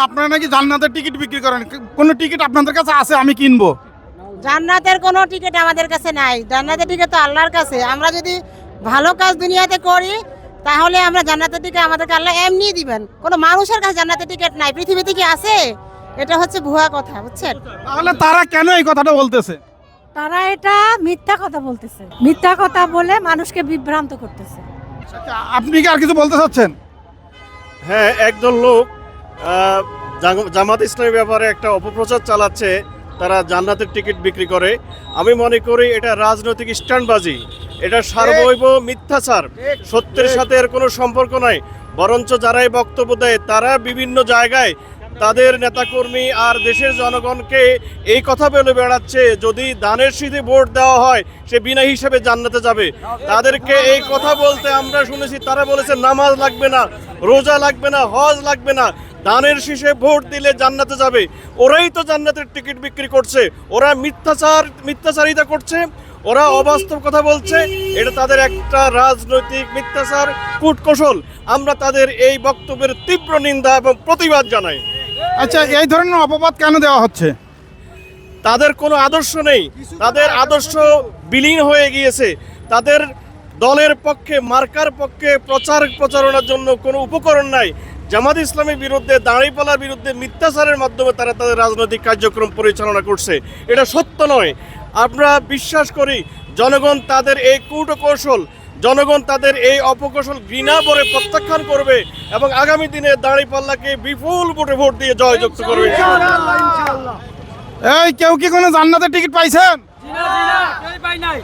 আপনারা নাকি জান্নাতের টিকিট বিক্রি করেন, কোন টিকিট আপনাদের কাছে আছে আমি কিনবো? জান্নাতের কোনো টিকিট আমাদের কাছে নাই। জান্নাতের টিকিট তো আল্লাহর কাছে। আমরা যদি ভালো কাজ দুনিয়াতে করি তাহলে আমরা জান্নাতের টিকিট আমাদেরকে আল্লাহ এমনি দিবেন। কোনো মানুষের কাছে জান্নাতের টিকিট নাই। পৃথিবীতে কি আছে? এটা হচ্ছে ভুয়া কথা, বুঝছেন? তাহলে তারা কেন এই কথাটা বলতেছে? তারা এটা মিথ্যা কথা বলতেছে, মিথ্যা কথা বলে মানুষকে বিভ্রান্ত করতেছে। আপনি কি আর কিছু বলতে চাচ্ছেন? হ্যাঁ, একদল লোক জামাত ইসলামের ব্যাপারে একটা অপপ্রচার চালাচ্ছে। তারা জান্নাতের টিকিট বিক্রি করে। আমি মনে করি এটা রাজনৈতিক স্ট্যান্ডবাজি, এটা সার্বৈব মিথ্যাচার। সত্যের সাথে এর কোনো সম্পর্ক নাই। বরঞ্চ যারাই বক্তব্য দেয় তারা বিভিন্ন জায়গায় তাদের নেতাকর্মী আর দেশের জনগণকে এই কথা বলে বেড়াচ্ছে যদি দানের শীতে ভোট দেওয়া হয় সে বিনা হিসেবে জান্নাতে যাবে। তাদেরকে এই কথা বলতে আমরা শুনেছি। তারা বলেছে নামাজ লাগবে না, রোজা লাগবে না, হজ লাগবে না, দানের শীষে ভোট দিলে জান্নাতে যাবে। ওরাই তো জান্নাতের টিকিট বিক্রি করছে। ওরা মিথ্যাচারিতা করছে, ওরা অবাস্তব কথা বলছে। এটা তাদের একটা রাজনৈতিক মিথ্যাচার কূটকৌশল। আমরা তাদের এই বক্তব্যের তীব্র নিন্দা এবং প্রতিবাদ জানাই। আচ্ছা, এই ধরনের অপবাদ কেন দেওয়া হচ্ছে? তাদের কোনো আদর্শ নেই, তাদের আদর্শ বিলীন হয়ে গিয়েছে। তাদের দলের পক্ষে, মার্কার পক্ষে প্রচারণার জন্য কোনো উপকরণ নাই। জামাত ইসলামের বিরুদ্ধে, দাঁড়িপাল্লার বিরুদ্ধে মিথ্যাচারের মাধ্যমে তারা তাদের রাজনৈতিক কার্যক্রম পরিচালনা করছে। এটা সত্য নয়। আমরা বিশ্বাস করি জনগণ তাদের এই কূটকৌশল, জনগণ তাদের এই অপকৌশল ঘৃণা করে প্রত্যাখ্যান করবে এবং আগামী দিনে দাঁড়িপাল্লাকে বিপুল ভোটে ভোট দিয়ে জয়যুক্ত করবে। এই কেউ কি কোনো জান্নাতের টিকিট পাইছেন? পাই নাই।